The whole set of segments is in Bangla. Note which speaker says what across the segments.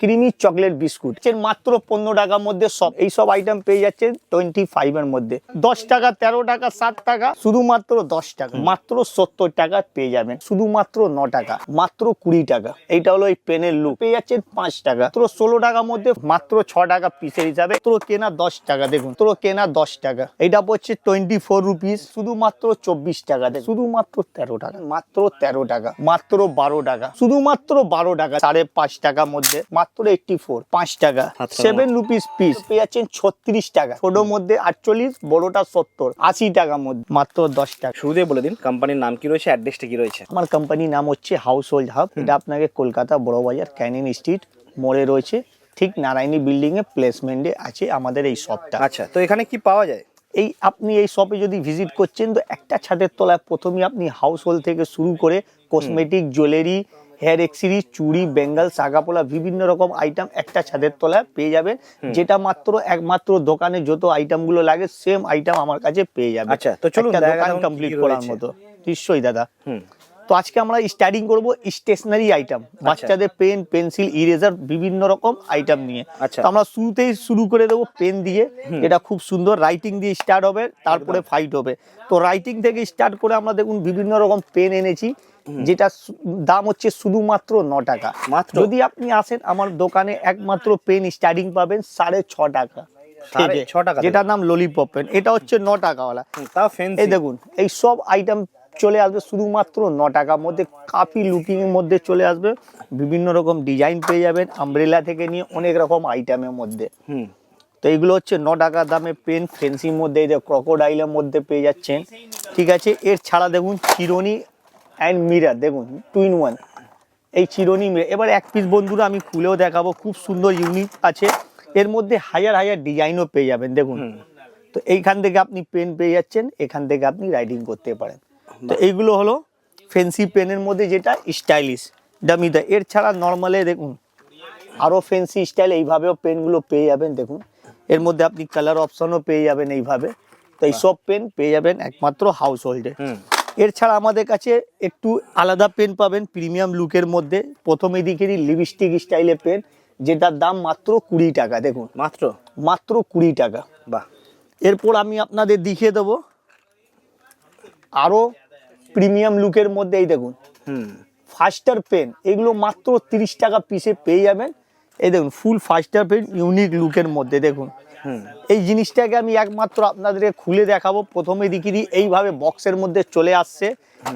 Speaker 1: ক্রিমি চকলেট বিস্কুট মাত্র 15 টাকার মধ্যে সব এই সব আইটেম পেয়ে যাচ্ছেন 25 এর মধ্যে। 10 টাকা, 13 টাকা, 7 টাকা, শুধুমাত্র 10 টাকা, মাত্র 70 টাকা পেয়ে যাবেন, শুধুমাত্র 9 টাকা, মাত্র 20 টাকা। এইটা হলো এই পেনের লুক, পেয়ে যাচ্ছেন 5 টাকা, মাত্র 16 টাকার মধ্যে, মাত্র 6 টাকা পিসের হিসাবে, তোর কেনা 10 টাকা, দেখুন তোর কেনা 10 টাকা। এইটা পড়ছে 24 রুপিস, শুধুমাত্র 24 টাকা, শুধুমাত্র 13 টাকা, মাত্র 13 টাকা, মাত্র 12 টাকা, শুধুমাত্র 12 টাকা, 5.5 টাকার মধ্যে মাত্র 84, 5 টাকা, 7 রুপিস পিস পেয়ে যাচ্ছেন 36 টাকা, ছোটোর মধ্যে 48, বড়টা 70, 80 টাকার মধ্যে, মাত্র 10 টাকা।
Speaker 2: শুরুতে বলে দিন কোম্পানির নাম কি রয়েছে, অ্যাড্রেসটা কি রয়েছে?
Speaker 1: আমার কোম্পানির নাম হচ্ছে হাউস হোল্ড হাব। এটা আপনাকে কলকাতা বড়বাজার ক্যানিং স্ট্রিট মোড়ে রয়েছে, ঠিক নারায়ণী বিল্ডিং এ প্লেসমেন্টে আছে আমাদের এই শপটা।
Speaker 2: আচ্ছা, তো এখানে কি পাওয়া যায়?
Speaker 1: এই আপনি এই শপে যদি ভিজিট করছেন তো একটা ছাদের তলায় প্রথমে আপনি হাউস হোল্ড থেকে শুরু করে কসমেটিক, জুয়েলারি, হেয়ার এক্সেসরিজ, চুড়ি, বেঙ্গল, সাগাপোলা, বিভিন্ন রকম আইটেম একটা ছাদের তলায় পেয়ে যাবেন, যেটা মাত্র একমাত্র দোকানে যত আইটেম গুলো লাগে সেম আইটেম আমার কাছে পেয়ে যাবেন।
Speaker 2: আচ্ছা, তো চলুন
Speaker 1: দোকান কমপ্লিট করার মতো। নিশ্চয়ই দাদা। তো আজকে আমরা স্টার্টিং করব স্টেশনারি আইটেম, বাচ্চাদের পেন, পেন্সিল, ইরেজার, বিভিন্ন রকম আইটেম নিয়ে। তো আমরা শুরুতেই শুরু করে দেবো পেন দিয়ে, এটা খুব সুন্দর রাইটিং দিয়ে স্টার্ট হবে, তারপরে ফাইট হবে। তো রাইটিং থেকে স্টার্ট করে আমরা দেখুন বিভিন্ন রকম পেন এনেছি, যেটা দাম হচ্ছে শুধুমাত্র 9 টাকা। যদি আপনি আসেন আমার দোকানে একমাত্র পেন স্টার্টিং পাবেন 6.5 টাকা,
Speaker 2: 6 টাকা,
Speaker 1: যেটার নাম ললিপপ পেন, এটা হচ্ছে 9 টাকাওয়ালা। এই দেখুন এই সব আইটেম চলে আসবে শুধুমাত্র 9 টাকার মধ্যে, কাফি লুকিং এর মধ্যে চলে আসবে, বিভিন্ন রকম ডিজাইন পেয়ে যাবেন, আমব্রেলা থেকে নিয়ে অনেক রকম আইটেমের মধ্যে। তো এইগুলো হচ্ছে 9 টাকা দামে পেন, ফেন্সির মধ্যে, এই যে ক্রোকোডাইলের মধ্যে পেয়ে যাচ্ছেন। ঠিক আছে, এর ছাড়া দেখুন চিরুনি অ্যান্ড মিরার, দেখুন 2 in 1 এই চিরুনি মিরার। এবার এক পিস বন্ধুরা আমি খুলেও দেখাবো, খুব সুন্দর ইউনিক আছে, এর মধ্যে হাজার হাজার ডিজাইনও পেয়ে যাবেন। দেখুন, তো এইখান থেকে আপনি পেন পেয়ে যাচ্ছেন, এখান থেকে আপনি রাইটিং করতে পারেন। তো এইগুলো হলো ফেন্সি পেনের মধ্যে যেটা স্টাইলিশ ডামিদা। এর ছাড়া নর্মালে দেখুন আরো ফেন্সি স্টাইল এইভাবেও পেনগুলো পেয়ে যাবেন। দেখুন এর মধ্যে আপনি কালার অপশনও পেয়ে যাবেন এইভাবে। তো এই সব পেন পেয়ে যাবেন একমাত্র হাউস হোল্ডে। এর ছাড়া আমাদের কাছে একটু আলাদা পেন পাবেন প্রিমিয়াম লুকের মধ্যে। প্রথমে দিকে লিপস্টিক স্টাইলের পেন, যেটার দাম মাত্র 20 টাকা। দেখুন মাত্র 20 টাকা।
Speaker 2: বাহ।
Speaker 1: এরপর আমি আপনাদের দেখিয়ে দেবো আরো প্রিমিয়াম লুকের মধ্যে, এই দেখুন ফাস্টার পেন, এগুলো মাত্র 30 টাকা পিসে পেয়ে যাবেন। এই দেখুন ফুল ফাস্টার পেন ইউনিক লুকের মধ্যে। দেখুন এই জিনিসটাকে আমি একমাত্র আপনাদেরকে খুলে দেখাবো। প্রথমে দেখিয়ে দিই এইভাবে বক্সের মধ্যে চলে আসছে।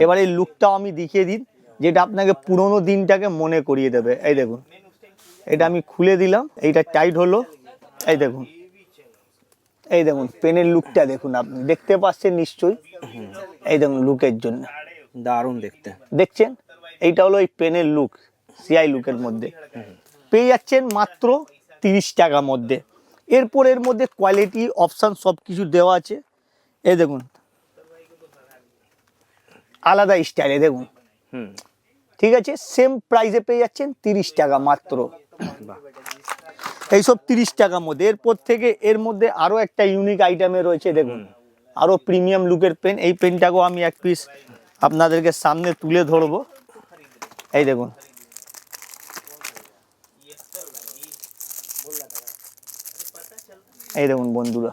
Speaker 1: এবার এই লুকটাও আমি দেখিয়ে দিই, যেটা আপনাকে পুরোনো দিনটাকে মনে করিয়ে দেবে। এই দেখুন এটা আমি খুলে দিলাম, এইটা টাইট হলো। এই দেখুন, এই দেখুন পেনের লুকটা দেখুন, আপনি দেখতে পাচ্ছেন নিশ্চয়ই। এই দেখুন লুকের জন্য
Speaker 2: দারুণ দেখতে,
Speaker 1: দেখছেন? এইটা হলো এই পেনের লুক, সিআই লুকের মধ্যে পেয়ে যাচ্ছেন মাত্র 30 টাকার মধ্যে। এরপর এর মধ্যে কোয়ালিটি অপশন সব কিছু দেওয়া আছে। এই দেখুন আলাদা স্টাইলে, দেখুন ঠিক আছে, সেম প্রাইসে পেয়ে যাচ্ছেন 30 টাকা মাত্র, এইসব 30 টাকার মধ্যে। এরপর থেকে এর মধ্যে আরো একটা ইউনিক আইটেমে রয়েছে, দেখুন আরো প্রিমিয়াম লুকের পেন। এই পেনটাকেও আমি এক পিস আপনাদেরকে সামনে তুলে ধরবো। এই দেখুন এই দেখুন বন্ধুরা,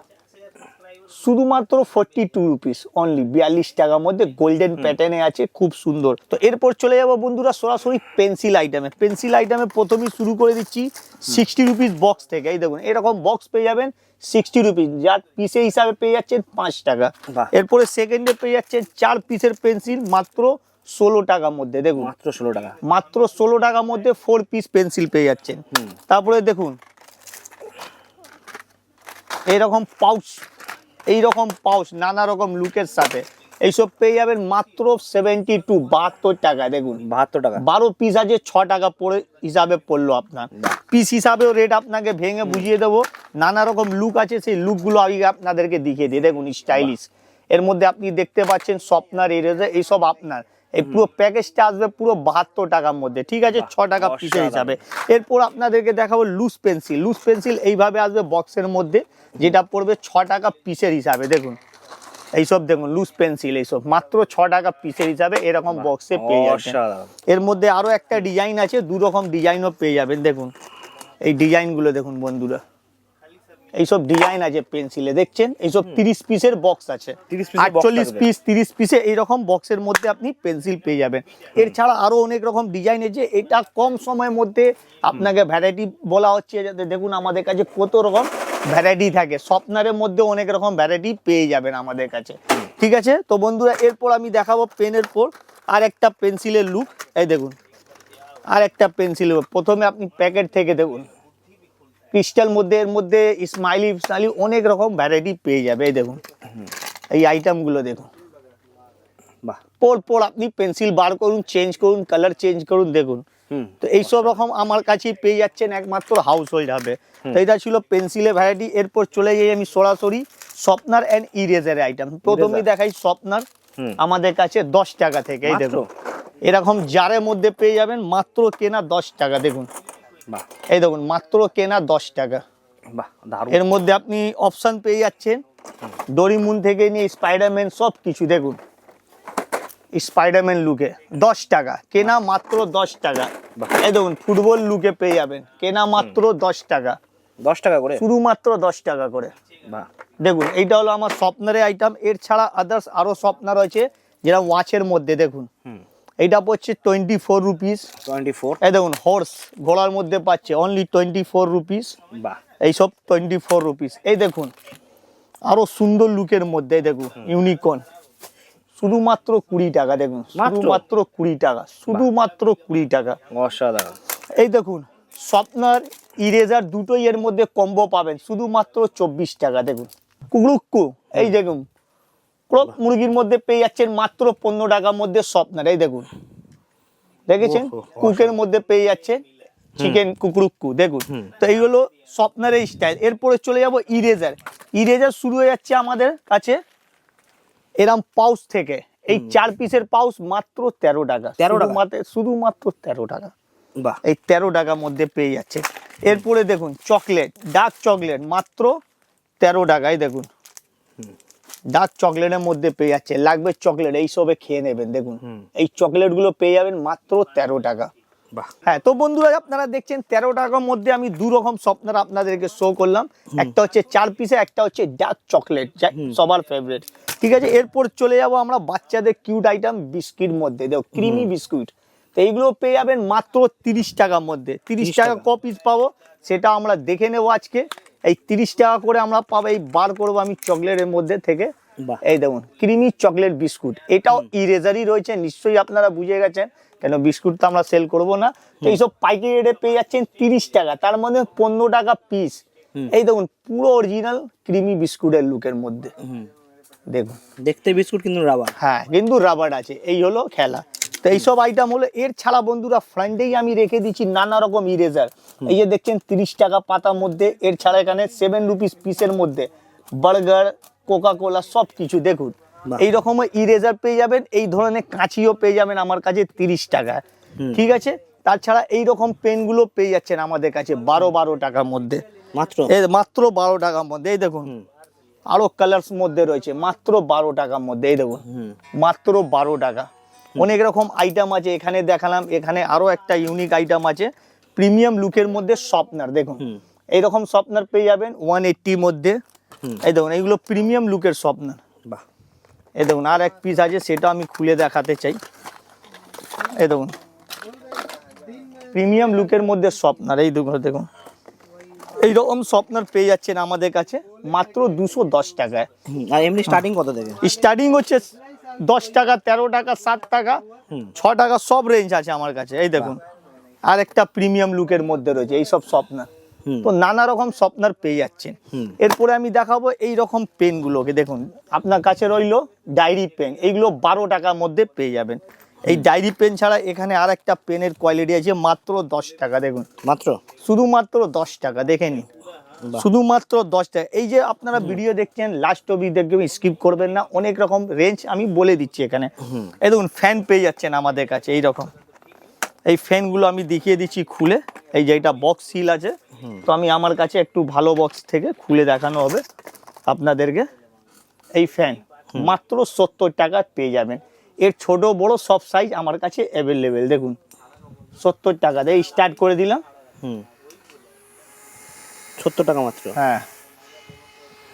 Speaker 1: শুধুমাত্র 42 রুপিস অনলি, 42 টাকার মধ্যে গোল্ডেন প্যাটার্নে আছে, খুব সুন্দর। তো এরপর চলে যাবো বন্ধুরা সরাসরি পেন্সিল আইটেমে। পেন্সিল আইটেমে প্রথমেই শুরু করে দিচ্ছি 60 রুপিস বক্স থেকে। এই দেখুন এরকম বক্স পেয়ে যাবেন 60 রুপিস, যার পিসে হিসাবে পেয়ে যাচ্ছেন 5 টাকা। এরপরে সেকেন্ডে পেয়ে যাচ্ছেন 4 পিসের পেন্সিল মাত্র 16 টাকার মধ্যে। দেখুন
Speaker 2: মাত্র 16 টাকা,
Speaker 1: মাত্র 16 টাকার মধ্যে 4 পিস পেন্সিল পেয়ে যাচ্ছেন। তারপরে দেখুন এইরকম পাউচ, এইরকম পাউচ নানা রকম লুকের সাথে এইসব পেয়ে যাবেন মাত্র 72 টাকা। দেখুন
Speaker 2: 72 টাকা,
Speaker 1: 12 পিস আছে 6 টাকা পড়ে হিসাবে পড়লো আপনার। পিস হিসাবেও রেট আপনাকে ভেঙে বুঝিয়ে দেবো। নানা রকম লুক আছে, সেই লুকগুলো আমি আপনাদেরকে দেখিয়ে দিই। দেখুন স্টাইলিশ, এর মধ্যে আপনি দেখতে পাচ্ছেন স্বপ্নার এরেজার, এইসব আপনার এই পুরো প্যাকেজটা আসবে পুরো 72 টাকার মধ্যে। ঠিক আছে, 6 টাকা পিসের হিসাবে। এরপর আপনাদেরকে দেখাবো লুজ পেন্সিল। লুজ পেন্সিল এইভাবে আসবে বক্সের মধ্যে, যেটা পড়বে 6 টাকা পিসের হিসাবে। দেখুন এইসব দেখুন লুজ পেন্সিল, এইসব মাত্র 6 টাকা পিসের হিসাবে এরকম বক্সে পেয়ে যাবেন। এর মধ্যে আরো একটা ডিজাইন আছে, 2 রকম ডিজাইনও পেয়ে যাবেন। দেখুন এই ডিজাইনগুলো দেখুন বন্ধুরা, এইসব ডিজাইন আছে পেন্সিলে, দেখছেন এইসব 30 পিসের বক্স আছে,
Speaker 2: 30 পিসের box
Speaker 1: 48
Speaker 2: থাকবে।
Speaker 1: পিস 30 পিসে এইরকম বক্সের মধ্যে আপনি পেন্সিল পেয়ে যাবেন। এর ছাড়া আরো অনেক রকম ডিজাইন আছে, এটা কম সময়ের মধ্যে আপনাকে ভ্যারাইটি বলা হচ্ছে, যাতে দেখুন আমাদের কাছে কত রকম ভ্যারাইটি থাকে, শর্পনারের মধ্যে অনেক রকম ভ্যারাইটি পেয়ে যাবেন আমাদের কাছে। ঠিক আছে, তো বন্ধুরা এরপর আমি দেখাবো পেনের পর আর একটা পেন্সিলের লুক। এই দেখুন আর একটা পেন্সিল, প্রথমে আপনি প্যাকেট থেকে দেখুন ক্রিস্টাল মধ্যে, এর মধ্যে স্মাইলি অনেক রকম ভ্যারাইটি পেয়ে যাবে। এই দেখুন এই আইটেমগুলো দেখুন,
Speaker 2: বাহ,
Speaker 1: পর আপনি পেন্সিল বার করুন, চেঞ্জ করুন, কালার চেঞ্জ করুন, দেখুন। তো এইসব রকম আমার কাছেই পেয়ে যাচ্ছেন, একমাত্র হাউস হোল্ড হবে। তো এটা ছিল পেন্সিলের ভ্যারাইটি। এরপর চলে যাই আমি সরাসরি শর্পনার অ্যান্ড ইরেজারের আইটেম। প্রথমেই দেখাই শর্পনার আমাদের কাছে 10 টাকা থেকে। এই দেখুন এরকম জারের মধ্যে পেয়ে যাবেন, মাত্র কেনা 10 টাকা। দেখুন
Speaker 2: বাহ,
Speaker 1: এই দেখুন মাত্র কেনা 10 টাকা।
Speaker 2: বাহ, দারুণ।
Speaker 1: এর মধ্যে আপনি অপশন পেয়ে যাচ্ছেন ডোরিমুন থেকে নিয়ে স্পাইডারম্যান সব কিছু। দেখুন স্পাইডারম্যান লুকে 10 টাকা কেনা, মাত্র 10 টাকা। এই দেখুন ফুটবল লুকে পেয়ে যাবেন, কেনা মাত্র 10 টাকা,
Speaker 2: 10 টাকা করে,
Speaker 1: শুধুমাত্র 10 টাকা করে।
Speaker 2: বাহ,
Speaker 1: দেখুন এইটা হলো আমার শর্পনারের আইটেম। এর ছাড়া আদার্স আরো শর্পনার রয়েছে, যেটা ওয়াচের মধ্যে দেখুন এইটা পড়ছে 24 রুপিস।
Speaker 2: 24,
Speaker 1: এই দেখুন হর্স ঘোড়ার মধ্যে পাচ্ছে অনলি 24 রুপিস।
Speaker 2: বাহ,
Speaker 1: এইসব 24 রুপিস। এই দেখুন আরো সুন্দর লুকের মধ্যে, এই দেখুন ইউনিকর্ন শুধুমাত্র 20 টাকা। দেখুন শুধুমাত্র 20 টাকা, শুধুমাত্র 20 টাকা।
Speaker 2: অসাধারণ।
Speaker 1: এই দেখুন শর্পনার ইরেজার দুটোই এর মধ্যে কম্বো পাবেন, শুধুমাত্র 24 টাকা। দেখুন কুকুরুক্কু, এই দেখুন ক্রক মুরগির মধ্যে পেয়ে যাচ্ছেন মাত্র 15 টাকার মধ্যে শর্পনার। এই দেখুন দেখেছেন কুকের মধ্যে পেয়ে যাচ্ছে চিকেন কুকুরুক্কু। দেখুন তো এই হলো শর্পনারের স্টাইল। এরপরে চলে যাব ইরেজার। ইরেজার শুরু হয়ে যাচ্ছে আমাদের কাছে এরম পাউচ থেকে, এই 4 পিসের পাউচ মাত্র 13 টাকা।
Speaker 2: 13 টাকা?
Speaker 1: শুধুমাত্র 13 টাকা।
Speaker 2: বাহ,
Speaker 1: এই 13 টাকার মধ্যে পেয়ে যাচ্ছে। এরপরে দেখুন চকলেট, ডার্ক চকলেট মাত্র 13 টাকায়। দেখুন ডার্ক চকলেটের মধ্যে পেয়ে যাচ্ছে, লাগবে চকলেট এইসবে খেয়ে নেবেন। দেখুন এই চকলেট গুলো পেয়ে যাবেন মাত্র 13 টাকা।
Speaker 2: বাহ,
Speaker 1: হ্যাঁ, তো বন্ধুরা আপনারা দেখছেন 13 টাকার মধ্যে আমি দু রকম শর্পনার আপনাদেরকে শো করলাম, একটা হচ্ছে 4 পিসে, একটা হচ্ছে ডার্ক চকলেট, সবার ফেভারিট। ঠিক আছে, এরপর চলে যাব আমরা বাচ্চাদের কিউট আইটেম বিস্কিট মধ্যে। দেখো ক্রিমি বিস্কুট, তো এইগুলো পেয়ে যাবেন মাত্র 30 টাকার মধ্যে। 30 টাকা ক পিস পাবো সেটা আমরা দেখে নেবো আজকে। এই 30 টাকা করে আমরা পাবো, এই বার করবো আমি চকলেটের মধ্যে থেকে।
Speaker 2: বাহ,
Speaker 1: এই দেখুন ক্রিমি চকলেট বিস্কুট, এটাও ইরেজারই রয়েছে, নিশ্চয়ই আপনারা বুঝে গেছেন, কেন বিস্কুট তো আমরা সেল করবো না। তো এইসব পাইকারি রেটে পেয়ে যাচ্ছেন 30 টাকা, তার মধ্যে 15 টাকা পিস। এই দেখুন পুরো অরিজিনাল ক্রিমি বিস্কুটের লুকের মধ্যে। দেখুন
Speaker 2: দেখতে বিস্কুট কিন্তু রাবার।
Speaker 1: হ্যাঁ কিন্তু রাবার আছে, এই হলো খেলা। তো এইসব আইটেম হলো। এর ছাড়া বন্ধুরা ফ্রন্টেই আমি রেখে দিচ্ছি নানা রকম ইরেজার। এই যে দেখছেন 30 টাকা পাতার মধ্যে। এর ছাড়া এখানে 7 রুপিস পিসের মধ্যে বার্গার, কোকা কোলা সব কিছু। দেখুন এই রকমের ইরেজার পেয়ে যাবেন, এই ধরনের কাঁচিও পেয়ে যাবেন আমার কাছে 30 টাকায়। ঠিক আছে, তাছাড়া এই রকম পেনগুলো পেয়ে যাচ্ছেন আমাদের কাছে 12 টাকার মধ্যে,
Speaker 2: মাত্র
Speaker 1: মাত্র 12 টাকার মধ্যে। এই দেখুন আরো কালার্স মধ্যে রয়েছে মাত্র 12 টাকার মধ্যে। এই দেখুন মাত্র 12 টাকা। অনেক রকম আইটেম আছে, এখানে দেখালাম, এখানে আরো একটা ইউনিক আইটেম আছে প্রিমিয়াম লুকের মধ্যে শর্পনার। দেখুন এইরকম শর্পনার পেয়ে যাবেন 180 মধ্যে। এই দেখুন এইগুলো প্রিমিয়াম লুকের শর্পনার।
Speaker 2: বাহ,
Speaker 1: এই দেখুন আর এক পিস আছে, সেটা আমি খুলে দেখাতে চাই। এই দেখুন প্রিমিয়াম লুকের মধ্যে শর্পনার। এই দেখুন এইরকম শর্পনার পেয়ে যাচ্ছেন আমাদের কাছে মাত্র 210 টাকায়।
Speaker 2: আর এমনি স্টার্টিং কত থেকে?
Speaker 1: স্টার্টিং হচ্ছে 10 টাকা, 13 টাকা, 7 টাকা, 6 টাকা, সব রেঞ্জ আছে আমার কাছে। এই দেখুন আর একটা প্রিমিয়াম লুকের মধ্যে রয়েছে এইসব শর্পনার। তো নানা রকম শর্পনার পেয়ে যাচ্ছেন। এরপরে আমি দেখাবো এই রকম পেনগুলোকে। দেখুন আপনার কাছে রইলো ডায়েরি পেন, এইগুলো 12 টাকার মধ্যে পেয়ে যাবেন। এই ডায়েরি পেন ছাড়া এখানে আর একটা পেনের কোয়ালিটি আছে মাত্র 10 টাকা। দেখুন
Speaker 2: মাত্র
Speaker 1: শুধুমাত্র 10 টাকা, দেখে নিন শুধুমাত্র 10 টাকা। এই যে আপনারা ভিডিও দেখছেন লাস্ট অবধি দেখবেন, স্কিপ করবেন না, অনেক রকম রেঞ্জ আমি বলে দিচ্ছি এখানে। এই দেখুন ফ্যান পেয়ে যাচ্ছেন আমাদের কাছে এই রকম। এই ফ্যানগুলো আমি দেখিয়ে দিচ্ছি খুলে, এই যে এটা বক্স সিল আছে, তো আমি আমার কাছে একটু ভালো বক্স থেকে খুলে দেখানো হবে আপনাদেরকে। এই ফ্যান মাত্র 70 টাকা পেয়ে যাবেন। এর ছোট বড় সব সাইজ আমার কাছে অ্যাভেলেবেল। দেখুন 70 টাকা দিয়ে স্টার্ট করে দিলাম।
Speaker 2: 70 টাকা মাত্র।
Speaker 1: হ্যাঁ,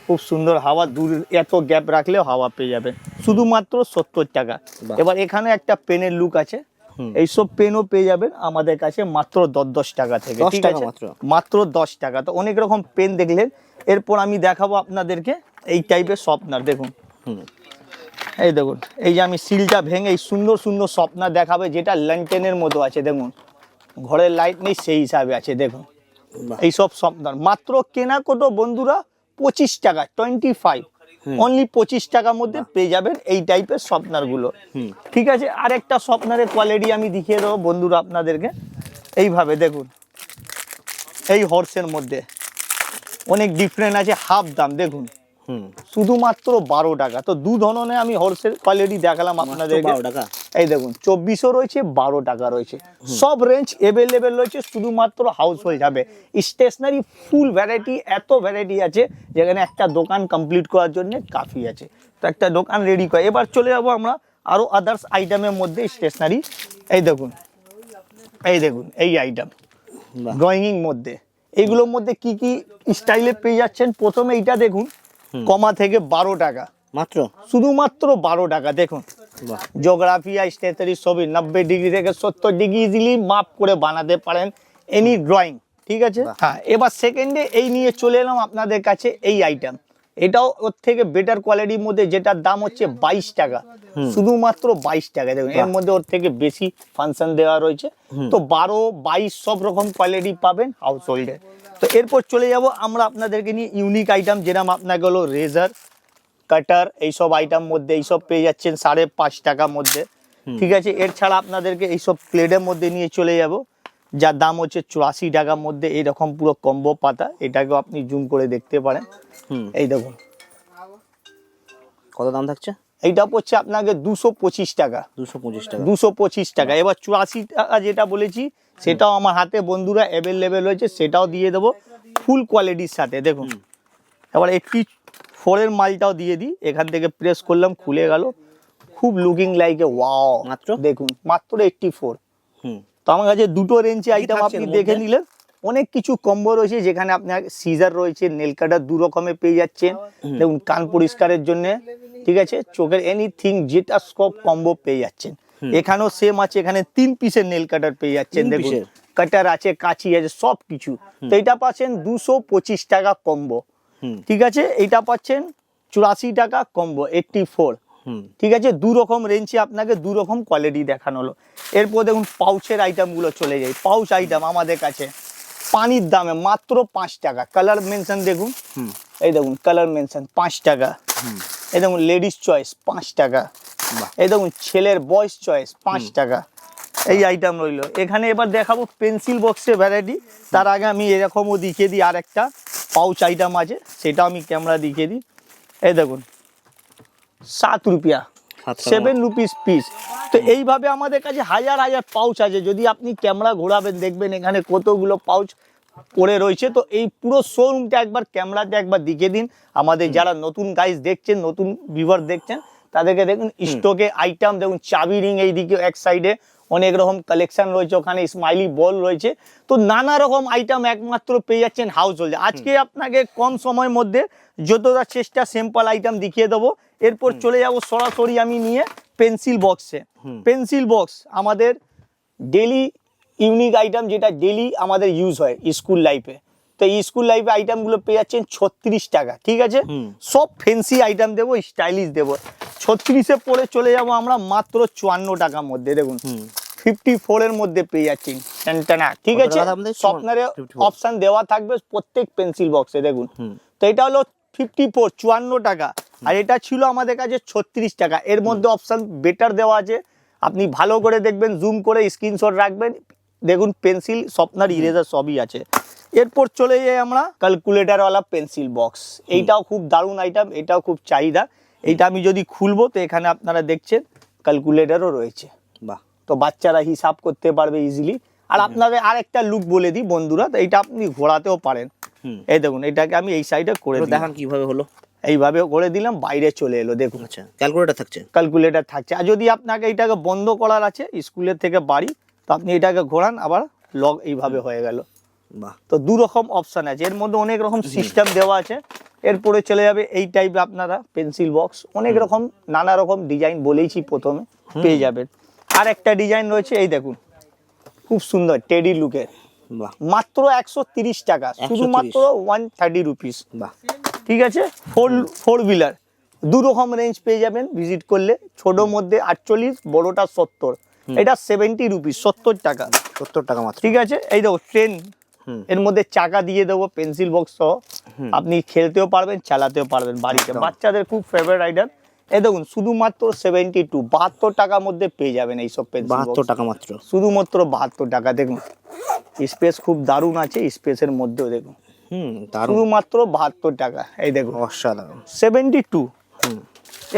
Speaker 1: খুব সুন্দর হাওয়া, দূর এত গ্যাপ রাখলেও হাওয়া পেয়ে যাবে, শুধুমাত্র 70 টাকা।
Speaker 2: বাহ।
Speaker 1: এবার এখানে একটা পেনের লুক আছে, এইসব পেনও পেয়ে যাবেন আমাদের কাছে মাত্র 10 টাকা থেকে।
Speaker 2: 10
Speaker 1: ঠিক
Speaker 2: টাকা
Speaker 1: আছে,
Speaker 2: মাত্র।
Speaker 1: মাত্র 10 টাকা। তো অনেক রকম পেন দেখলেন, এরপর আমি দেখাবো আপনাদেরকে এই টাইপের শর্পনার। দেখুন, এই দেখুন, এই যে আমি সিলটা ভেঙে এই সুন্দর সুন্দর শর্পনার দেখাবে, যেটা ল্যান্টেনের মতো আছে। দেখুন, ঘরের লাইট নেই সেই হিসাবে আছে। দেখুন,
Speaker 2: বাহ।
Speaker 1: এইসব শর্পনার মাত্র কেনাকাটা বন্ধুরা 25 টাকা, 25, অনলি 25 টাকার মধ্যে পেয়ে যাবেন এই টাইপের শর্পনার গুলো। ঠিক আছে, আরেকটা শর্পনারের কোয়ালিটি আমি দেখিয়ে দেবো বন্ধুরা আপনাদেরকে। এইভাবে দেখুন, এই হর্সের মধ্যে অনেক ডিফারেন্ট আছে, হাফ দাম। দেখুন, শুধুমাত্র 12 টাকা। তো দু ধরনের আমি হর্সের কোয়ালিটি দেখালাম আপনাদেরকে।
Speaker 2: 12 টাকা।
Speaker 1: এই দেখুন, 2400 রয়েছে, 12 টাকা রয়েছে, সব রেঞ্জ অ্যাভেলেবেল রয়েছে। শুধুমাত্র হাউস হোল্ড যাবে, স্টেশনারি ফুল ভ্যারাইটি, এত ভ্যারাইটি আছে যেখানে একটা দোকান কমপ্লিট করার জন্য কাফি আছে। তো একটা দোকান রেডি করে এবার চলে যাবো আমরা আরো আদার্স আইটেমের মধ্যে স্টেশনারি। এই দেখুন, এই দেখুন, এই আইটেম ড্রয়িং মধ্যে, এইগুলোর মধ্যে কি কি স্টাইলে পেয়ে যাচ্ছেন। প্রথমে এইটা দেখুন, কমা থেকে 12 টাকা
Speaker 2: মাত্র,
Speaker 1: শুধুমাত্র 12 টাকা। দেখুন, জিওগ্রাফি আর স্টেশনারি সবই 90 ডিগ্রি থেকে 70 ডিগ্রি ইজিলি মাপ করে বানাতে পারেন এনি ড্রয়িং। ঠিক আছে, হ্যাঁ। এবার সেকেন্ডে এই নিয়ে চলে এলাম আপনাদের কাছে এই আইটেম, এটাও ওর থেকে বেটার কোয়ালিটির মধ্যে, যেটার দাম হচ্ছে 22 টাকা, শুধুমাত্র 22 টাকা। দেখুন, এর মধ্যে ওর থেকে বেশি ফাংশন দেওয়া রয়েছে। তো 12, 22 সব রকম কোয়ালিটি পাবেন হাউস হোল্ডে। তো এরপর চলে যাব আমরা আপনাদেরকে নিয়ে ইউনিক আইটেম, যেরকম আপনাকে হলো রেজার, কাটার, এইসব আইটেম মধ্যে এইসব পেয়ে যাচ্ছেন 5.5 টাকার মধ্যে। ঠিক আছে, এর ছাড়া আপনাদেরকে এইসব প্লেটের মধ্যে নিয়ে চলে যাব, যার দাম হচ্ছে 84 টাকার মধ্যে। এইরকম পুরো কম্বো পাতা, এটাকেও আপনি জুম করে দেখতে পারেন। এই দেখুন,
Speaker 2: কত দাম থাকছে?
Speaker 1: এইটা পড়ছে আপনাকে 225 টাকা।
Speaker 2: 225 টাকা।
Speaker 1: 225 টাকা। এবার 84 টাকা যেটা বলেছি সেটাও আমার হাতে বন্ধুরা অ্যাভেলেবেল হয়েছে, সেটাও দিয়ে দেবো ফুল কোয়ালিটির সাথে। দেখুন, এবার 84 এর মালটাও দিয়ে দিই, এখান থেকে প্রেস করলাম, খুলে গেল, খুব লুকিং লাইক এ ওয়াও।
Speaker 2: মাত্র
Speaker 1: দেখুন, মাত্র 84। তো আমার কাছে দুটো রেঞ্জে আইটেম আপনি দেখে নিলেন। অনেক কিছু কম্বো রয়েছে, যেখানে আপনার সিজার রয়েছে, নেল কাটার 2 রকমের পেয়ে যাচ্ছেন। দেখুন, কান পরিষ্কারের জন্য, ঠিক আছে, চোখের এনিথিং যেটা সব কম্বো পেয়ে যাচ্ছেন। এখানেও সেম আছে, এখানে 3 পিসের নেল কাটার পেয়ে যাচ্ছেন। দেখুন, কাটার আছে, কাঁচি আছে, সব কিছু। তো এটা পাচ্ছেন 225 টাকা কম্বো। ঠিক আছে, এইটা পাচ্ছেন 84 টাকা কম্বো, 84। ঠিক আছে, 2 রকম রেঞ্জে আপনাকে 2 রকম কোয়ালিটি দেখানো হলো। এরপর দেখুন, পাউচের আইটেমগুলো চলে যায়। পাউচ আইটেম আমাদের কাছে পানির দামে মাত্র 5 টাকা। কালার মেনশন দেখুন, এই দেখুন, কালার মেনশন 5 টাকা। এই দেখুন, লেডিস চয়েস 5 টাকা। এই দেখুন, ছেলের বয়েস চয়েস 5 টাকা। এই আইটেম রইলো। এখানে এবার দেখাবো পেন্সিল বক্সের ভ্যারাইটি। তার আগে আমি এরকমও দেখিয়ে দিই, আর একটা পাউচ আইটেম আছে, সেটা আমি ক্যামেরা দেখিয়ে দিই। এই দেখুন, 7 রুপিয়া, 7 রুপিস পিস। তো এইভাবে আমাদের কাছে হাজার হাজার পাউচ আছে। যদি আপনি ক্যামেরা ঘোরাবেন, দেখবেন এখানে কতগুলো পাউচ পড়ে রয়েছে। তো এই পুরো শোরুমটা একবার ক্যামেরাতে একবার দেখিয়ে দিন। আমাদের যারা নতুন গাইজ দেখছেন, নতুন ভিউয়ার দেখছেন, তাদেরকে দেখুন স্টকে আইটেম দেখুন, চাবি রিং এইদিকে এক সাইডে অনেক রকম কালেকশন রয়েছে, ওখানে স্মাইলি বল রয়েছে। তো নানা রকম আইটেম একমাত্র পেয়ে যাচ্ছেন হাউস হোল্ডে। আজকে আপনাকে কম সময়ের মধ্যে যতটা চেষ্টা সিম্পল আইটেম দেখিয়ে দেবো। এরপর চলে যাব সরাসরি আমি নিয়ে পেন্সিল বক্সে। পেন্সিল বক্স আমাদের ডেলি ইউনিক আইটেম, যেটা ডেলি আমাদের ইউজ হয় স্কুল লাইফে। তো এই স্কুল লাইফে আইটেমগুলো পেয়ে যাচ্ছেন 36 টাকা। ঠিক আছে, সব ফ্যান্সি আইটেম দেবো, স্টাইলিশ দেবো। 36-এ পরে চলে যাব আমরা মাত্র 54 টাকার মধ্যে। দেখুন, 54 এর মধ্যে পেয়ে যাচ্ছি টানা। ঠিক আছে, স্বপ্নারে অপশন দেওয়া থাকবে প্রত্যেক পেন্সিল বক্সে। দেখুন, তো এটা হলো 54, 54 টাকা। আর এটা ছিল আমাদের কাছে 36 টাকা। এর মধ্যে অপশন বেটার দেওয়া আছে, আপনি ভালো করে দেখবেন, জুম করে স্ক্রিনশট রাখবেন। দেখুন, পেন্সিল, স্বপ্নার, ইরেজার সবই আছে। এরপর চলে যাই আমরা ক্যালকুলেটারওয়ালা পেন্সিল বক্স। এইটাও খুব দারুণ আইটেম, এটাও খুব চাহিদা। এইটা আমি যদি খুলবো, তো এখানে আপনারা দেখছেন ক্যালকুলেটারও রয়েছে।
Speaker 2: বাহ।
Speaker 1: তো বাচ্চারা হিসাব করতে পারবে ইজিলি। আর আপনাদের আরেকটা লুক বলে দিই বন্ধুরা, তো এইটা আপনি ঘোরাতেও পারেন। এই দেখুন, এটাকে আমি এই সাইডে করে দিই,
Speaker 2: দেখান কিভাবে হলো।
Speaker 1: এইভাবে করে দিলাম, বাইরে চলে এলো। দেখুন,
Speaker 2: আচ্ছা, ক্যালকুলেটর থাকছে,
Speaker 1: ক্যালকুলেটর থাকছে। আর যদি আপনাকে এটাকে বন্ধ করার আছে স্কুলের থেকে বাড়ি, তো আপনি এটাকে ঘোরান, আবার লগ এইভাবে হয়ে গেল।
Speaker 2: বাহ,
Speaker 1: তো দু রকম অপশন আছে, এর মধ্যে অনেক রকম সিস্টেম দেওয়া আছে। এরপরে চলে যাবে এই টাইপ আপনারা পেন্সিল বক্স, অনেক রকম নানা রকম ডিজাইন বলেইছি প্রথমে পেয়ে যাবেন। আর একটা ডিজাইন রয়েছে, এই দেখুন খুব সুন্দর টেডি লুকের,
Speaker 2: বাহ,
Speaker 1: মাত্র 130 টাকা,
Speaker 2: 130
Speaker 1: শুধুমাত্র 130 রুপিস।
Speaker 2: বাহ,
Speaker 1: ঠিক আছে, ফোর হুইলার দু রকম রেঞ্জ পেয়ে যাবেন ভিজিট করলে, ছোট মধ্যে 48, বড়টা 70, এটা 70 রুপিস, 70 টাকা।
Speaker 2: 70 টাকা মাত্র।
Speaker 1: ঠিক আছে, এই দেখো ট্রেন, এর মধ্যে চাকা দিয়ে দেবো পেন্সিল বক্স সহ, আপনি খেলতেও পারবেন চালাতেও পারবেন বাড়িতে,
Speaker 2: একদম।
Speaker 1: বাচ্চাদের খুব ফেভারিট আইটেম। এই দেখুন শুধুমাত্র 72, 72 টাকার মধ্যে পেয়ে যাবেন এইসব পেন্সিল
Speaker 2: 72 টাকা মাত্র।
Speaker 1: শুধুমাত্র 72 টাকা। দেখুন স্পেস খুব দারুণ আছে, স্পেসের মধ্যেও দেখুন
Speaker 2: দারুণ,
Speaker 1: শুধুমাত্র 72 টাকা। এই দেখুন
Speaker 2: অসাধারণ।
Speaker 1: 72।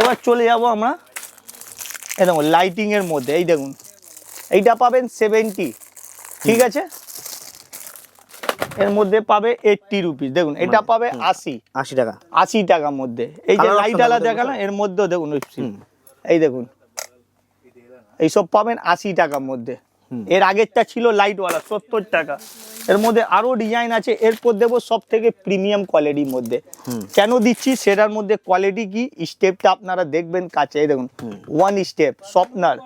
Speaker 1: এবার চলে যাব আমরা এই দেখুন লাইটিং এর মধ্যে, এই দেখুন এইটা পাবেন 70, ঠিক আছে, এর মধ্যে পাবে 80 রুপিস। দেখুন এটা পাবে 80,
Speaker 2: 80 টাকা।
Speaker 1: 80 টাকার মধ্যে। এই যে
Speaker 2: Colour
Speaker 1: লাইট
Speaker 2: option
Speaker 1: আলা
Speaker 2: আছে
Speaker 1: দেখালাম এর মধ্যেও দেখুন, এই দেখুন এইসব পাবেন 80 টাকার মধ্যে। এর আগেরটা ছিল লাইটওয়ালা 70 টাকা। এর মধ্যে আরো ডিজাইন আছে, এরপর দেবো সব থেকে প্রিমিয়াম কোয়ালিটির মধ্যে। কেন দিচ্ছি সেটার মধ্যে কোয়ালিটি কি, স্টেপটা আপনারা দেখবেন কাছে, এই দেখুন 1 step sharpener,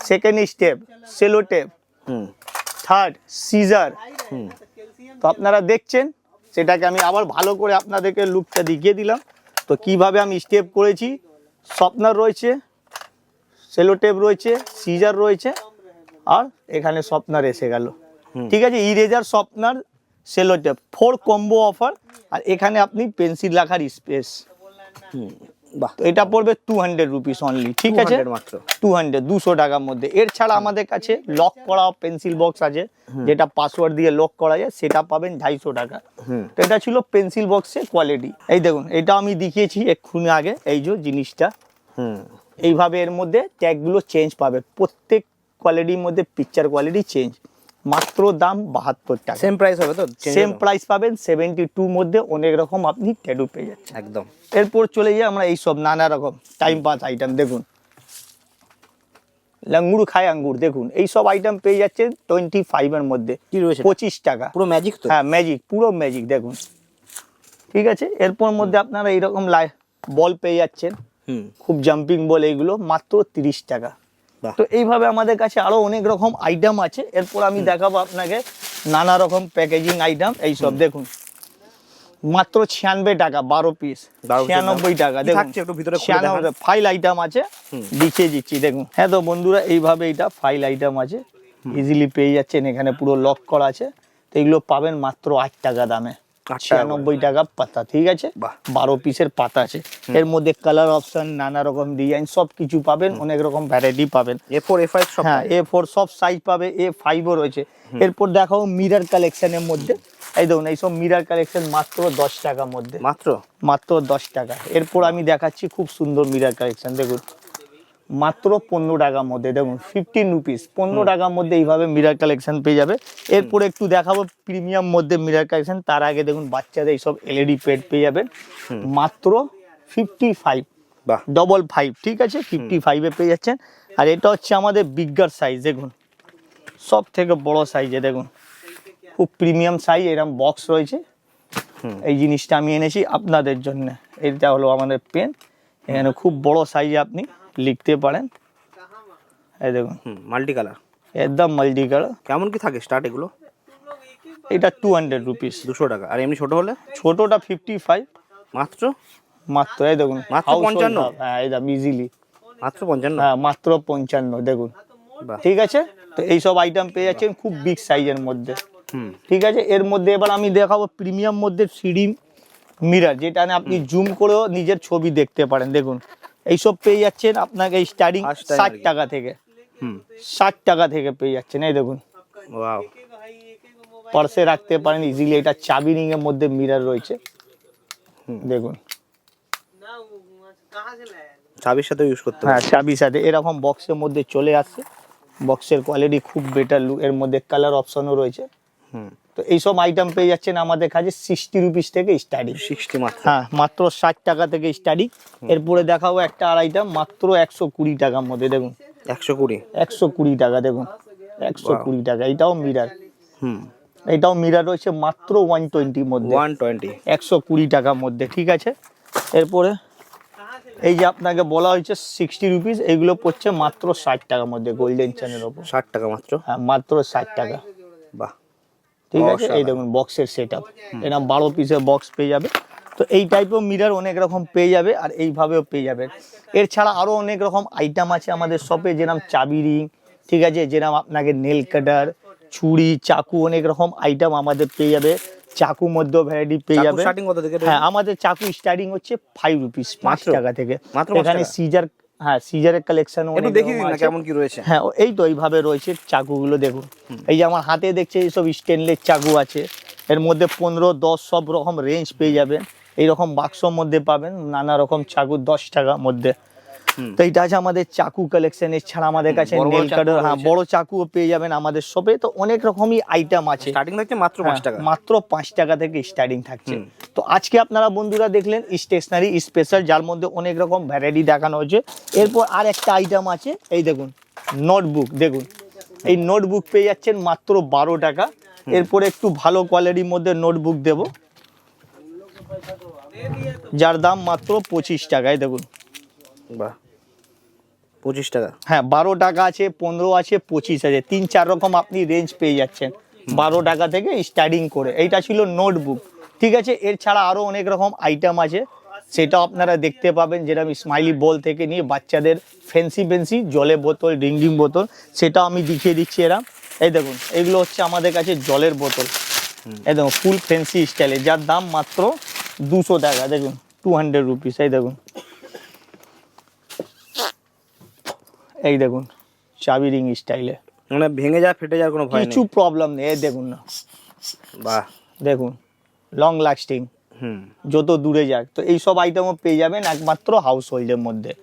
Speaker 1: second step sellotape, third scissor. তো আপনারা দেখছেন, সেটাকে আমি আবার ভালো করে আপনাদেরকে লুকটা দেখিয়ে দিলাম। তো কিভাবে আমি স্টেপ করেছি, শর্পনার রয়েছে, সেলো টেপ রয়েছে, সিজার রয়েছে, আর এখানে শর্পনার এসে গেল। ঠিক আছে, eraser, sharpener, sellotape, 4 combo offer. আর এখানে আপনি পেন্সিল রাখার স্পেস।
Speaker 2: বাহ,
Speaker 1: তো এটা পড়বে 200 রুপিস অনলি। ঠিক আছে,
Speaker 2: 200 মাত্র।
Speaker 1: 200 টাকার মধ্যে। এর ছাড়া আমাদের কাছে লক করা পেন্সিল বক্স আছে, যেটা পাসওয়ার্ড দিয়ে লক করা যায়, সেটা পাবেন 250 টাকা। তো এটা ছিল পেন্সিল বক্সের কোয়ালিটি। এই দেখুন এটা আমি দেখিয়েছি এক্ষুনি আগে, এই যে জিনিসটা এইভাবে এর মধ্যে ট্যাগগুলো চেঞ্জ পাবে, প্রত্যেক কোয়ালিটির মধ্যে পিকচার কোয়ালিটি চেঞ্জ। মাত্র দাম 72 টাকা।
Speaker 2: সেম প্রাইস হবে তো?
Speaker 1: সেম প্রাইস পাবেন। 72 মধ্যে অনেক রকম আপনি ট্যাটু পেয়ে যাচ্ছেন।
Speaker 2: একদম।
Speaker 1: এরপর চলে যাই আমরা এইসব নানা রকম টাইম পাস আইটেম। দেখুন লাঙ্গুর খায় আঙ্গুর, দেখুন এইসব আইটেম পেয়ে যাচ্ছেন 25 এর মধ্যে,
Speaker 2: কি রয়েছে?
Speaker 1: 25 টাকা।
Speaker 2: পুরো ম্যাজিক তো?
Speaker 1: হ্যাঁ ম্যাজিক, পুরো ম্যাজিক। দেখুন ঠিক আছে, এরপর মধ্যে আপনারা এইরকম বল পেয়ে যাচ্ছেন, খুব জাম্পিং বল, এইগুলো মাত্র 30 টাকা।
Speaker 2: বাহ।
Speaker 1: তো এইভাবে আমাদের কাছে আরো অনেক রকম আইটেম আছে। এরপর আমি দেখাবো আপনাকে নানা রকম প্যাকেজিং আইটেম। এইসব দেখুন মাত্র 96 টাকা 12 পিস, 96 টাকা। দেখুন
Speaker 2: একটু ভিতরে খুলে দেখান।
Speaker 1: ফাইল আইটেম আছে, দেখিয়ে দিচ্ছি। দেখুন হ্যাঁ, তো বন্ধুরা এইভাবে এটা ফাইল আইটেম আছে, ইজিলি পেয়ে যাচ্ছেন। এখানে পুরো লক করা আছে। তো এগুলো পাবেন মাত্র 8 টাকা দামে, 96 টাকা পাতা। ঠিক আছে, 12 পিসের পাতা আছে। এর মধ্যে কালার অপশন, নানা রকম ডিজাইন সব কিছু পাবেন, অনেক রকম ভ্যারাইটি পাবেন।
Speaker 2: A4 A5 সব?
Speaker 1: হ্যাঁ A4 সব সাইজ পাবে, A5ও রয়েছে। এরপর দেখাবো মিরর কালেকশনের মধ্যে। এই দেখুন এইসব মিরর কালেকশন মাত্র 10 টাকার মধ্যে, মাত্র 10 টাকা। এরপর আমি দেখাচ্ছি খুব সুন্দর মিরর কালেকশন। দেখুন মাত্র 15 টাকার মধ্যে, দেখুন 15 রুপিস, 15 টাকার মধ্যে এইভাবে মিরর কালেকশন পেয়ে যাবে। এরপর একটু দেখাবো প্রিমিয়াম মধ্যে মিরর কালেকশন। তার আগে দেখুন বাচ্চাদের এইসব এলইডি প্যাড পেয়ে যাবেন মাত্র 55, 55। ঠিক আছে, 55-এ পেয়ে যাচ্ছেন। আর এটা হচ্ছে আমাদের বিগার সাইজ, দেখুন সব থেকে বড় সাইজে, দেখুন খুব প্রিমিয়াম সাইজ, এরকম বক্স রয়েছে। এই জিনিসটা আমি এনেছি আপনাদের জন্য। এটা হলো আমাদের পেন, এখানে খুব বড় সাইজে আপনি লিখতে পারেন। এই দেখুন
Speaker 2: মাল্টি কালার,
Speaker 1: একদম মাল্টি কালার।
Speaker 2: কেমন কি থাকে স্টার্ট এগুলো?
Speaker 1: এটা 200 রুপিস,
Speaker 2: 200 টাকা। আর এমনি ছোট হলে?
Speaker 1: ছোটটা 55
Speaker 2: মাত্র।
Speaker 1: মাত্র। এই দেখুন
Speaker 2: মাত্র 55?
Speaker 1: হ্যাঁ একদম ইজিলি
Speaker 2: মাত্র 55?
Speaker 1: হ্যাঁ মাত্র 55। দেখুন ঠিক আছে। তো এইসব আইটেম পেয়ে যাচ্ছেন খুব বিগ সাইজের মধ্যে। ঠিক আছে, এর মধ্যে এবার আমি দেখাবো প্রিমিয়াম মধ্যে 3D মিরর, যেটা আপনি জুম করেও নিজের ছবি দেখতে পারেন। দেখুন এইসব পেয়ে যাচ্ছেন আপনাকে স্টার্টিং 60 টাকা থেকে, 60 টাকা থেকে পেয়ে যাচ্ছেন। এই দেখুন
Speaker 2: ওয়াও,
Speaker 1: পার্সে রাখতে পারেন ইজিলি। এটা চাবি রিং এর মধ্যে মিরর রয়েছে, দেখুন
Speaker 2: চাবির সাথে ইউজ করতে?
Speaker 1: হ্যাঁ চাবির সাথে এরকম বক্সের মধ্যে চলে আসছে। বক্সের কোয়ালিটি খুব বেটার লুক, এর মধ্যে কালার অপশনও রয়েছে। তো এইসব আইটেম পেয়ে যাচ্ছেন আমাদের কাছে 60 রুপিস থেকে স্টার্টিং।
Speaker 2: 60 মাত্র?
Speaker 1: হ্যাঁ মাত্র 60 টাকা থেকে স্টার্টিং। এরপরে দেখাবো একটা আর আইটেম মাত্র 120 টাকার মধ্যে। দেখুন
Speaker 2: 120?
Speaker 1: 120 টাকা। দেখুন 120 টাকা, এটাও মিরর। এটাও মিরার রয়েছে মাত্র 120 মধ্যে,
Speaker 2: 120।
Speaker 1: 120 টাকার মধ্যে, ঠিক আছে। এরপরে এই যে আপনাকে বলা হয়েছে 60 রুপিস, এইগুলো পড়ছে মাত্র 60 টাকার মধ্যে, গোল্ডেন চেনের ওপর।
Speaker 2: 60 টাকা মাত্র?
Speaker 1: হ্যাঁ, মাত্র 60 টাকা।
Speaker 2: বাহ,
Speaker 1: ঠিক আছে। এই দেখুন বক্সের সেট আপ, এরকম 12 পিসের বক্স পেয়ে যাবে। তো এই টাইপের মিরার অনেক রকম পেয়ে যাবে, আর এইভাবেও পেয়ে যাবে। এর ছাড়া আরো অনেক রকম আইটেম আছে আমাদের শপে, যেরকম চাবি রিং, ঠিক আছে, যেরকম আপনাকে নেল কাটার, ছুরি, চাকু, অনেক রকম আইটেম আমাদের পেয়ে যাবে। চাকু মধ্যে ভ্যারাইটি পেয়ে যাবে।
Speaker 2: স্টার্টিং কত থেকে?
Speaker 1: হ্যাঁ, আমাদের চাকু স্টার্টিং হচ্ছে 5 রুপিস, 5 টাকা থেকে।
Speaker 2: মাত্র 5
Speaker 1: এখানে
Speaker 2: টাকা?
Speaker 1: সিজার, হ্যাঁ সিজারের কালেকশন
Speaker 2: একটু দেখিয়ে দিন না কেমন কি রয়েছে।
Speaker 1: হ্যাঁ, এই তো এইভাবে রয়েছে চাকুগুলো, দেখুন। এই যে আমার হাতে দেখছে এইসব স্টেনলেস চাকু আছে, এর মধ্যে 15, 10 সব রকম রেঞ্জ পেয়ে যাবেন। এইরকম বাক্সর মধ্যে পাবেন নানা রকম চাকু 10 টাকার মধ্যে। তো এইটা আছে আমাদের চাকু কালেকশন। এছাড়া আমাদের কাছে নেল কাটার, হ্যাঁ বড় চাকুও পেয়ে যাবেন আমাদের শপে। তো অনেক রকমই আইটেম আছে।
Speaker 2: স্টার্টিং থাকছে মাত্র 5 টাকা?
Speaker 1: মাত্র 5 টাকা থেকে স্টার্টিং থাকছে। তো আজকে আপনারা বন্ধুরা দেখলেন স্টেশনারি স্পেশাল, যার মধ্যে অনেক রকম ভ্যারাইটি দেখানো হয়েছে। এরপর আর একটা আইটেম আছে, এই দেখুন নোটবুক। দেখুন এই নোটবুক পেয়ে যাচ্ছেন মাত্র 12 টাকা। এরপরে একটু ভালো কোয়ালিটির মধ্যে নোটবুক দেব, যার দাম মাত্র 25 টাকায়। দেখুন,
Speaker 2: বাহ, 25 টাকা?
Speaker 1: হ্যাঁ, 12 টাকা আছে, 15 আছে, 25 আছে, 3-4 রকম আপনি রেঞ্জ পেয়ে যাচ্ছেন 12 টাকা থেকে স্টার্টিং করে। এইটা ছিল নোটবুক, ঠিক আছে। এর ছাড়া আরো অনেক রকম আইটেম আছে, সেটাও আপনারা দেখতে পাবেন, যেরকম স্মাইলি বল থেকে নিয়ে বাচ্চাদের ফ্যান্সি জলের বোতল, ড্রিঙ্কিং বোতল, সেটাও আমি দেখিয়ে দিচ্ছি। এরা এই দেখুন, এগুলো হচ্ছে আমাদের কাছে জলের বোতল, এই দেখুন ফুল ফ্যান্সি স্টাইলে, যার দাম মাত্র 200 টাকা। দেখুন 200 রুপিস। এই দেখুন, এই দেখুন চাবি রিং স্টাইলে,
Speaker 2: মানে ভেঙে যা ফেটে যাওয়ার কোনো ভয় নেই?
Speaker 1: কিছু প্রবলেম নেই। এই দেখুন না,
Speaker 2: বাহ,
Speaker 1: দেখুন লং লাস্টিং, যত দূরে যাক। তো এই সব আইটেমও পেয়ে যাবেন একমাত্র হাউস হোল্ডের মধ্যে।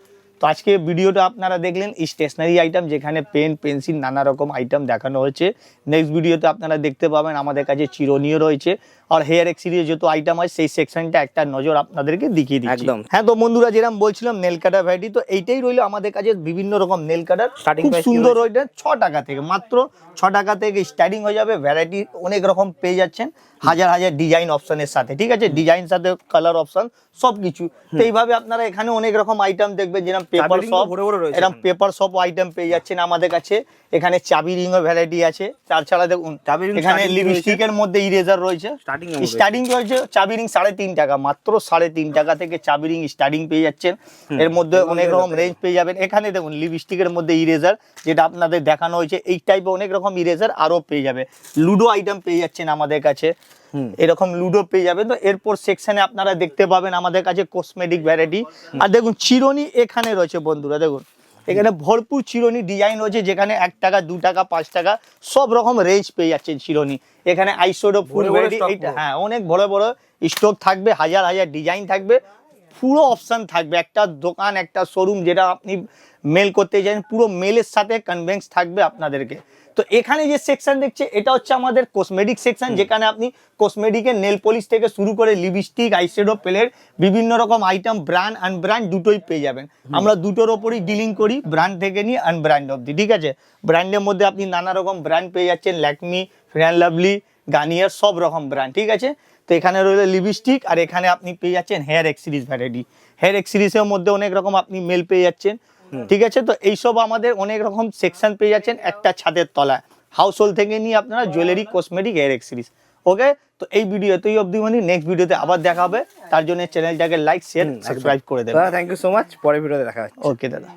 Speaker 1: তো আজকে ভিডিওটা আপনারা দেখলেন স্টেশনারি আইটেম, যেখানে পেন, পেন্সিল, নানা রকম আইটেম দেখানো হয়েছে। নেক্সট ভিডিওতে আপনারা দেখতে পাবেন আমাদের কাছে চিরুনিও রয়েছে, আর হেয়ার এক্সিরিজ যত আইটেম আছে সেই সেকশনটা একটা নজর আপনাদেরকে দেখিয়ে দিচ্ছি।
Speaker 2: একদম।
Speaker 1: হ্যাঁ, তো বন্ধুরা যেরকম বলছিলাম নেল কাটার ভ্যারাইটি, তো এইটাই রইলো আমাদের কাছে বিভিন্ন রকম নেল কাটার। খুব সুন্দর ওইটা 6 টাকা থেকে, মাত্র 6 টাকা থেকে স্টার্টিং হয়ে যাবে। ভ্যারাইটি অনেক রকম পেয়ে যাচ্ছেন, হাজার হাজার ডিজাইন অপশনের সাথে, ঠিক আছে। ডিজাইন সাথে কালার অপশন সবকিছু। তো এইভাবে আপনারা এখানে অনেক রকম আইটেম দেখবেন, যেরকম পেপার শপ, এরকম পেপার শপ আইটেম পেয়ে যাচ্ছেন আমাদের কাছে। এখানে চাবি রিং এর ভ্যারাইটি আছে। তাছাড়া দেখুন এখানে লিপস্টিকের মধ্যে ইরেজার রয়েছে, স্টার্টিং রয়েছে চাবি রিং 3.5 টাকা, মাত্র 3.5 টাকা থেকে চাবি রিং স্টার্টিং পেয়ে যাচ্ছেন। এর মধ্যে অনেক রকম রেঞ্জ পেয়ে যাবেন। এখানে দেখুন লিপস্টিকের মধ্যে ইরেজার, যেটা আপনাদের দেখানো হয়েছে, এই টাইপের অনেক রকম ইরেজার আরো পেয়ে যাবে। লুডো আইটেম পেয়ে যাচ্ছেন আমাদের কাছে, এরকম লুডো পেয়ে যাবেন। তো এরপর সেকশনে আপনারা দেখতে পাবেন আমাদের কাছে কসমেটিক ভ্যারাইটি। আর দেখুন চিরুনি এখানে রয়েছে বন্ধুরা, দেখুন এখানে ভরপুর চিরুনি ডিজাইন রয়েছে, যেখানে 1 টাকা, 2 টাকা, 5 টাকা সব রকম রেঞ্জ পেয়ে যাচ্ছেন চিরুনি। এখানে আইশ্যাডো ফুল ভ্যারাইটি, এইটা হ্যাঁ অনেক বড় বড় স্টক থাকবে, হাজার হাজার ডিজাইন থাকবে, পুরো অপশন থাকবে। একটা দোকান, একটা শোরুম যেটা আপনি মেল করতে চান, পুরো মেলের সাথে কনভেন্স থাকবে আপনাদেরকে। তো এখানে যে সেকশন দেখছে এটা হচ্ছে আমাদের কসমেটিক সেকশন, যেখানে আপনি কসমেটিকের নেল পলিশ থেকে শুরু করে লিপস্টিক, আইশ্যাডো, প্যালেট, বিভিন্ন রকম আইটেম ব্র্যান্ড আনব্র্যান্ড দুটোই পেয়ে যাবেন। আমরা দুটোর ওপরই ডিলিং করি, ব্র্যান্ড থেকে নিয়ে আনব্র্যান্ড অবধি, ঠিক আছে। ব্র্যান্ডের মধ্যে আপনি নানা রকম ব্র্যান্ড পেয়ে যাচ্ছেন, Lakme, fair and lovely, Garnier, সব রকম ব্র্যান্ড, ঠিক আছে। তো এখানে রইল লিপস্টিক, আর এখানে আপনি পেয়ে যাচ্ছেন হেয়ার এক্সিরিজ ভ্যারাইটি। হেয়ার এক্সিরিজের মধ্যে অনেক রকম আপনি মেল পেয়ে যাচ্ছেন, ঠিক আছে। তো এইসব আমাদের অনেক রকম সেকশন পেয়ে যাচ্ছেন একটা ছাদের তলায়, হাউস হোল্ড থেকে নিয়ে আপনারা জুয়েলারি, কসমেটিক, হেয়ার এক্সিরিজ। ওকে, তো এই ভিডিও এতই অবধি, মানে নেক্সট ভিডিওতে আবার দেখা হবে। তার জন্য চ্যানেলটাকে লাইক, শেয়ার, সাবস্ক্রাইব করে দেবেন।
Speaker 2: Thank you so much. পরের ভিডিওতে দেখা হচ্ছে।
Speaker 1: ওকে দাদা।